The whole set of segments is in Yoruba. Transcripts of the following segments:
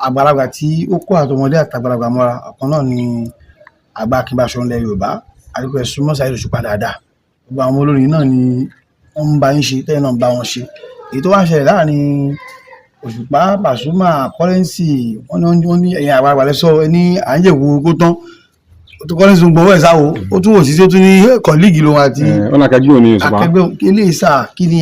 àgbàlagbà tí ó kó àtọmọdé àtàgbàlagbà mọ́ra ọ̀kan náà ni Àgbà Akin Basọ̀run ilẹ̀ Yorùbá àdúgbò súnmọ́ Saheed Òṣùpá dáadáa gbogbo àwọn olórin náà ni wọ́n ń bá yín ṣe tẹ́yìn náà ń bá wọn ṣe èyí tó wá ṣẹlẹ̀ láàrin Òṣùpá Pasuma Currency wọ́n ní ẹ̀yìn àgbàlagbà lẹ́sọ̀ ní à ń yẹ̀wò kó tán tó Currency ń gbọ́wọ́ ẹ̀ sáwo ó tún wò sí tí ó tún ní kọ́líìgì lòun àti akẹgbẹ́ ilé ìsà kí ni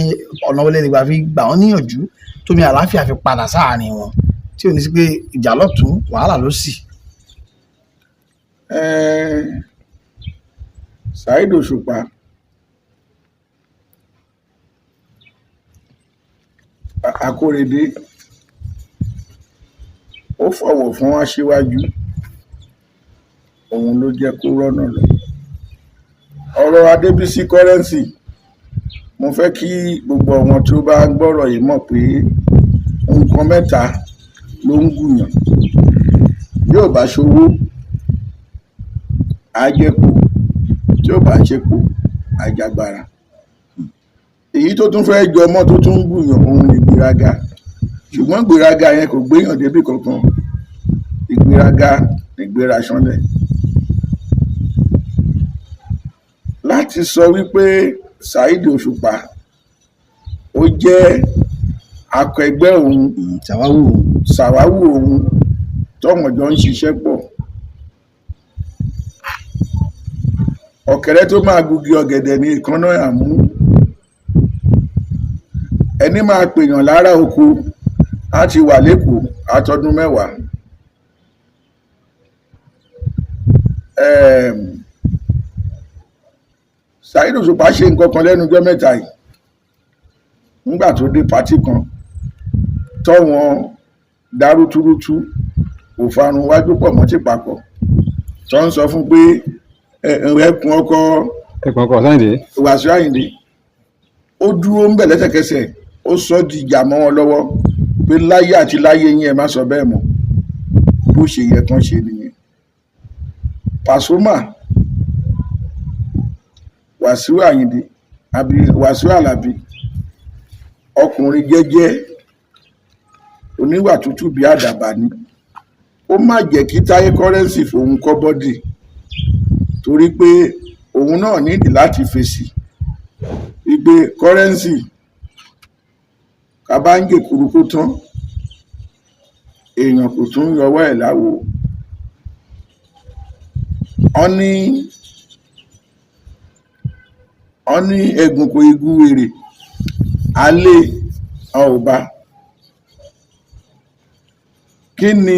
ọ̀nà wọlé nígbà fi gbà wọ́n níyànjú tómi àlàáfíà fi padà sáàárín wọn tí ò ní sí pé ìjà lọ́tún wàhálà ló sì. Saheed Òṣùpá Akóredé ó fọ̀wọ̀ fún aṣíwájú òun ló jẹ́ kó rọ́nà lọ. Ọ̀rọ̀ Adébísí Currency mo fẹ́ kí gbogbo àwọn tí ó bá ń gbọ́rọ̀ yìí mọ̀ pé nǹkan mẹ́ta ló ń gùnyàn yóò bá ṣòwò àjẹpọ̀ tí ó bá ṣepọ̀ àjàgbára èyí tó tún fẹ́ jọ ọmọ tó tún ń gùnyàn òun ní ìgbéraga ṣùgbọ́n ìgbéraga yẹn kò gbéyàn débi kankan ìgbéraga ìgbéra ṣánlẹ̀ láti sọ wípé Saheed Òṣùpá ó jẹ́ akẹgbẹ́ òun ṣàwáwù òun tọ́mọ̀jọ́ ń ṣiṣẹ́ pọ̀ ọ̀kẹ́rẹ́ tó máa gugi ọ̀gẹ̀dẹ̀ ní ìkànnà àmú ẹni máa pèèyàn lára oko á ti wà lẹ́kọ̀ọ́ àtọdún 10. Saheed Òṣùpá ṣe nǹkan kan lẹ́nu ọjọ́ mẹ́ta yìí nígbà tó dé pátì kan tọ́wọn dárútúrútú òfarun wájú pọ̀ mọ́ ti papọ̀ tó ń sọ fún pé ẹkùn ọkọ Wàsíù Àyìndé ó dúró ń bẹ̀ lẹ́sẹ̀kẹsẹ̀ ó sọ di ìjà mọ́ wọn lọ́wọ́ pé láyé àti láyé yín ẹ má sọ bẹ́ẹ̀ mọ́ bó ṣe yẹ kán ṣe nìyẹn. Pasuma Wàsíù Àyìndé àbí Wàsíù Àlàbí ọkùnrin jẹ́jẹ́ oníwà tútù bí àdàbà ni ó má jẹ́ kí Táyé Currency fòun kọ́ bọ́dì torí pé òun náà nídìí láti fèsì wípé Currency kábàǹgè kúrúkú tán èèyàn kò tún yọwọ́ ẹ̀ láwo wọ́n ní ẹ̀gùn kò igun wèrè alẹ́ ọba kí ni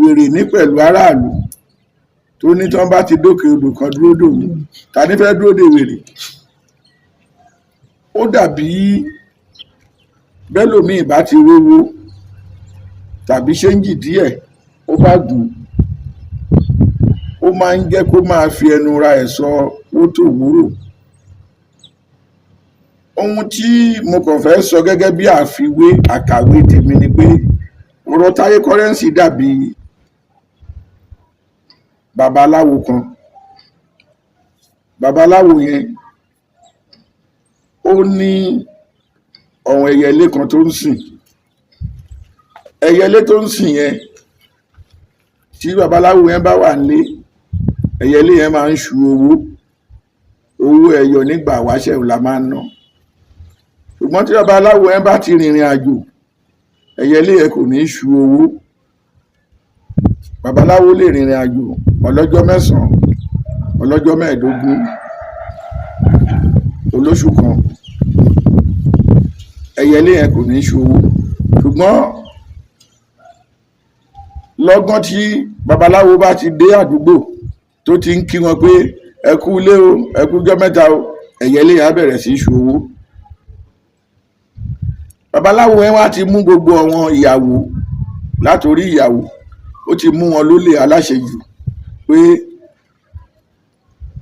wèrè ní pẹ̀lú aráàlú tó ní tán bá ti dókè odò kan dúró dòun ta ní fẹ́ dúró dè wèrè ó dàbí bẹ́lòmíì bá ti rówó tàbí ṣéǹjì díẹ̀ ó bá gùn ó máa ń jẹ́ kó máa fi ẹnu ra ẹ̀ sọ wótò wúrò. Ohun tí mo kàn fẹ́ sọ gẹ́gẹ́ bí àfiwé àkàwé tèmi ni pé ọ̀rọ̀ Táyé Currency dàbí babaláwo kan babaláwo yẹn ó ní ọ̀wọ̀n ẹyẹlé kan tó ń sìn ẹyẹlé tó ń sìn yẹn tí babaláwo yẹn bá wà nílé ẹyẹlé yẹn máa ń ṣu owó ẹyọ nígbà wáṣẹ̀ la máa ń ná ṣùgbọ́n tí babaláwo yẹn bá ti rìnrìn àjò ẹyẹlé yẹn kò ní ṣu owó babaláwo lè rìnrìn àjò ọlọ́jọ́ 9 ọlọ́jọ́ 15 olóṣù kan ẹyẹlé yẹn kò ní ṣu owó ṣùgbọ́n lọ́gán tí babaláwo bá ti dé àdúgbò tó ti ń kí wọn pé ẹ kú ilé o ẹ kú ọjọ́ mẹ́ta o ẹyẹlé yẹn á bẹ̀rẹ̀ sí ṣu owó babaláwo yẹn wá ti mú gbogbo àwọn ìyàwó látòrí ìyàwó ó ti mú wọn lólè aláṣejù pé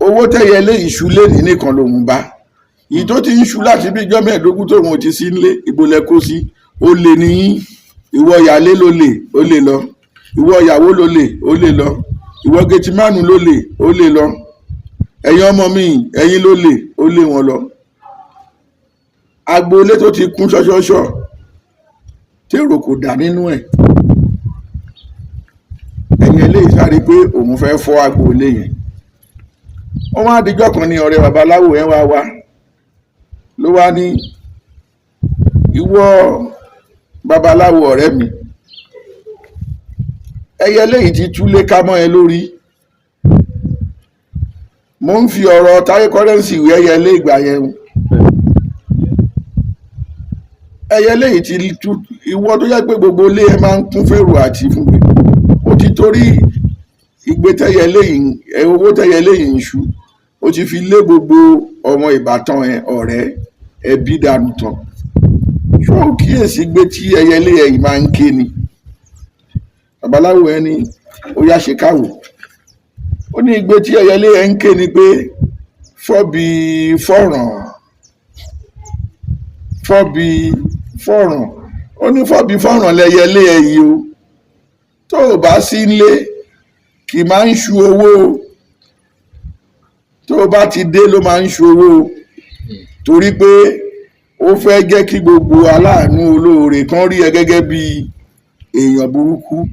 owó tẹ́yẹlé ìṣú lẹ́ni nìkan lòun bá yìí tó ti ń ṣú láti bí ọjọ́ 15 tóun ò ti sí nílé ìbolẹ̀ kó sí ó lè ní ìwọ ìyálé ló lè ó lè lọ ìwọ ìyàwó ló lè ó lè lọ ìwọ gẹtìmánù ló lè ó lè lọ ẹ̀yin ọmọ mi ẹ̀yin ló lè ó lè wọn lọ agboolé tó ti kún ṣọṣọṣọ tèrò kò dá nínú ẹ̀ ẹyẹlé sáré pé òun fẹ́ fọ́ agboolé yẹn. wọ́n wá dijọ́ kan ní ọ̀rẹ́ babaláwo yẹn wá ló wá ní ìwọ babaláwo ọ̀rẹ́ mi, ẹyẹlé yìí ti túlé ká mọ́ ẹ lórí. mo ń fi ọ̀rọ̀ Táyé Currency wé ẹyẹlé ìgbà yẹn. ẹyẹlé yìí ti tú ìwọ tó yẹ pé gbogbo ilé ẹ máa ń kún fèrò àti fún mi. ó ti torí ìgbé tẹyẹlé yìí owó tẹyẹlé yìí ń ṣú, ó ti fi lé gbogbo ọmọ ìbátan ẹ ọ̀rẹ́ ẹbí dànù tán. ṣó kíyèsí gbé tí ẹyẹlé ẹ yìí máa ń ké ni. babaláwo ẹni ó yá ṣe káwò. ó ní ìgbé tí ẹyẹlé ẹ ń ké ni pé fọ́bi fọ́ràn ó ní fọ́bi fọ́ràn lẹyẹlé ẹ yìí o, tó o bá sí nílé kì máa ń ṣu owó, tó o bá ti dé ló máa ń ṣu owó, torí pé ó fẹ́ jẹ́ kí gbogbo aláàánú olóore kan rí ẹ gẹ́gẹ́ bí èèyàn burúkú,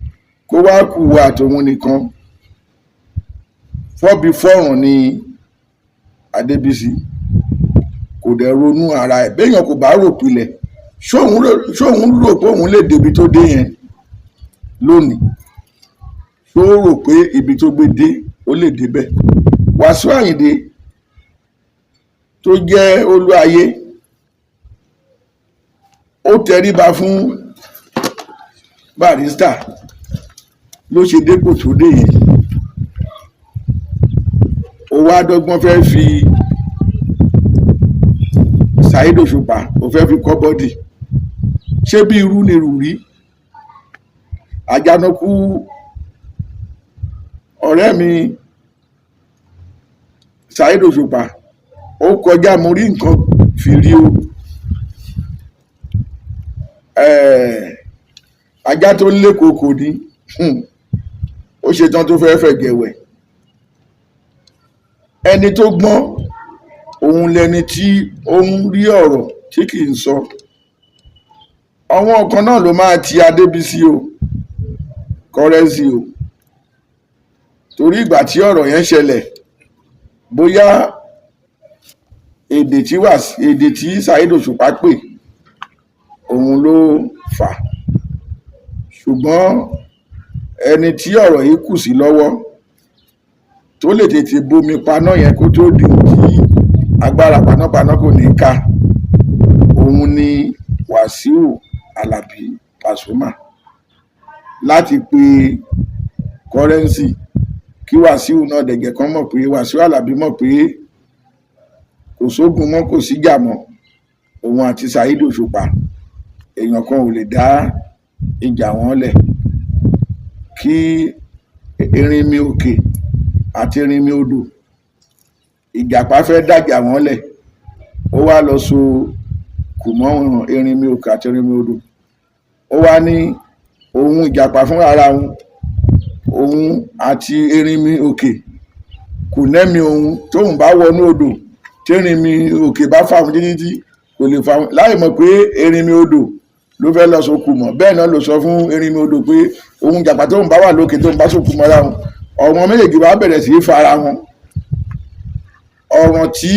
kó wá kù àtòun nìkan. fọ́bi fọ́ràn ni Adébísí kò dẹ̀ ronú ara ẹ̀. béèyàn kò bá rò pilẹ̀, ṣóun rò pé òun lè débi tó dé yẹn lónìí? ṣó rò pé ibi tó gbé dé ó lè débẹ̀? Wàsíù Àyìndé tó jẹ́ Olúayé ó tẹríba fún Barrister ló ṣe dépò tó dé yẹn. ó wá dọ́gbọ́n fẹ́ fi Saheed Òṣùpá ó fẹ́ fi kọ́ bọ́dì. ṣé bí irú ni rùrí? Àjànàkú ọ̀rẹ́ mi Saheed Òṣùpá ó kọjá mo rí nǹkan fi rí o. ajá tó ń lé kòkò ní ó ṣetán tó fẹ́ fẹ̀gẹ̀wẹ̀. ẹni tó gbọ́n òun lẹni tí ó ń rí ọ̀rọ̀ tí kì í sọ. àwọn kan náà ló máa ti Adébísí o, Currency o, torí ìgbà tí ọ̀rọ̀ yẹn ṣẹlẹ̀ bóyá èdè tí Saheed Òṣùpá pè òun ló fà á. ṣùgbọ́n ẹni tí ọ̀rọ̀ yìí kù sí lọ́wọ́ tó lè tètè bomi paná yẹn kó tó di kí agbára panápaná kò ní ká, òun ni Wàsíù Àlàbí Pasuma. láti pe Currency kí Wàsíù náà dẹ̀gẹ̀ kan mọ̀ pé Wàsíù Àlàbí mọ̀ pé kò sógun mọ́, kò síjà mọ́. òun àti Saheed Òṣùpá èèyàn kan ò lè dá ìjà wọn lẹ̀. kí Erinmi Òkè àti Erinmi Odò, Ìjàpá fẹ́ dàjà wọn lẹ̀, ó wá lọ so kù mọ́ Erinmi Òkè àti Erinmi Odò. ó wá ní òun Ìjàpá fúnra ara òun àti Erinmi Òkè kò nẹ́mi òun tóun bá wọnú odò tí Erinmi Òkè bá fà fún títí kò lè fà, láì mọ̀ pé Erinmi Odò ló fẹ́ lọ sókù mọ́. bẹ́ẹ̀ náà ló sọ fún Erinmi Odò pé òun Ìjàpá tóun bá wà lókè tóun bá sókù mọ́ra wọn, ọ̀wọ́n méjèèjì bá bẹ̀rẹ̀ sí í fara wọn. ọ̀ràn tí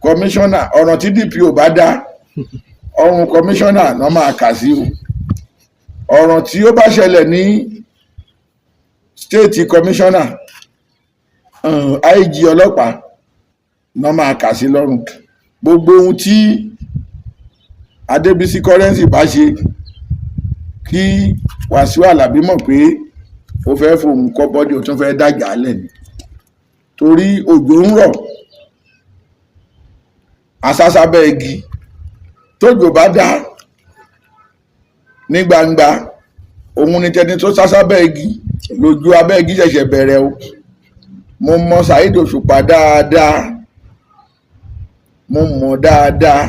kọmíṣánná, ọ̀ràn tí DPO bá dá, ọ̀run kọmíṣánná náà máa kà sí o. ọ̀ràn tí ó bá ṣẹlẹ̀ ní stéètì kọmíṣánná, IG ọlọ́pàá náà máa kà sí lọ́rùn. gbogbo ohun tí Adébísí Currency bá ṣe kí Wàsíù Àlàbí mọ̀ pé ó fẹ́ fòun kọ́ bọ́dí, ó tún fẹ́ dàjà lẹ̀ ni. torí òjò ń rọ̀ asásábẹ́ igi, tójò bá dá ní gbangba òun ni tẹni tó sásábẹ́ igi lójú abẹ́ igi ṣẹ̀ṣẹ̀ bẹ̀rẹ̀ o. mo mọ Saheed Òṣùpá dáadáa, mo mọ̀ dáadáa.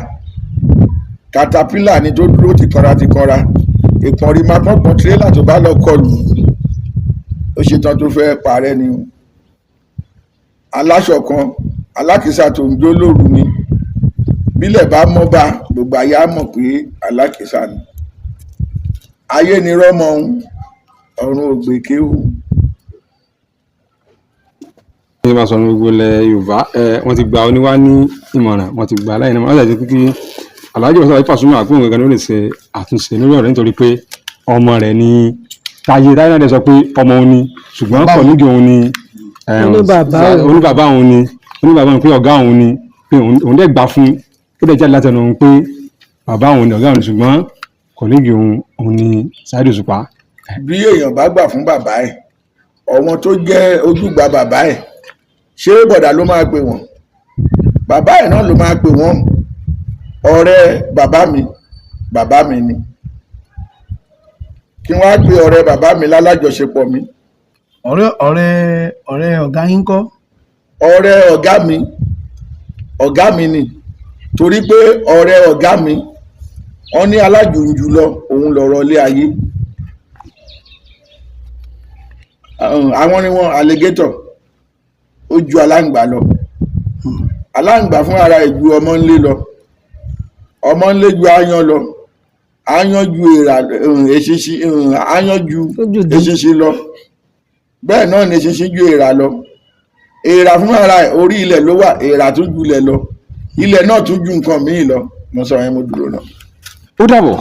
katapila ni tó dúró tìkanra ìpọ̀nrí máa pọ̀pọ̀ tirẹ́là tó bá lọ kọlù ó ṣetán tó fẹ́ parẹ́ ni o. aláṣọ kan alákìísà tó ń jó lóru ni, bílẹ̀ bá mọ́ bá gbogbo ayé á mọ̀ pé alákìísà ni. ayé ni rọ́mọ òun ọ̀run ògbèkéwù. ní bá sọ ní gbogbo ilẹ̀ Yorùbá wọ́n ti gba oníwá ní ìmọ̀ràn, wọ́n ti gba aláìní ìmọ̀ràn, wọ́n ti kí Alhaji Wasiu Alabi Pasuma àgbóhùn gangan ló lè ṣe àtúnṣe lórí ọ̀rọ̀ nítorí pé ọmọ rẹ̀ ni táyé náà dẹ̀ sọ pé ọmọ òun ni, ṣùgbọ́n kọ̀lígì òun ni oníbàbá òun pé ọ̀gá òun ni, pé òun dẹ̀ gbà fún, ó dẹ̀ jáde láti ẹnu òun pé bàbá òun ni ọ̀gá òun, ṣùgbọ́n kọ̀lígì òun ni Saheed Òṣùpá. bí èèyàn bá gbà fún bàbá ẹ̀, ọ̀wọ́n tó jẹ́ ojúgbà bàbá ẹ̀, ṣé bọ̀dà ló máa pè wọ́n? Bàbá ẹ̀ náà ló máa pè wọ́n. Ọ̀rẹ́ bàbá mi ni, kí wọ́n á pe ọ̀rẹ́ bàbá mi lálájọṣepọ̀ mi. ọ̀rẹ́ ọ̀gá yín kọ́? Ọ̀rẹ́ ọ̀gá mi ni, torí pé ọ̀rẹ́ ọ̀gá mi wọ́n ní alájùjù lọ òun lọ̀rọ̀ ilé ayé. Àwọn ni wọ́n alligator ó ju aláǹgbá lọ. Aláǹgbá fún ara ẹ̀ ju ọmọ ńlé lọ, ọmọ ńlé ju aáyán lọ, aáyán ju eṣinṣin lọ, bẹ́ẹ̀ náà ni eṣinṣin ju èèrà lọ. Èèrà fún ara ẹ̀ orí ilẹ̀ ló wà, èèrà tún ju ilẹ̀ lọ, ilẹ̀ náà tún ju nǹkan míì lọ. Mo sọ yẹn, mo dúró náà. Ó dàbọ̀.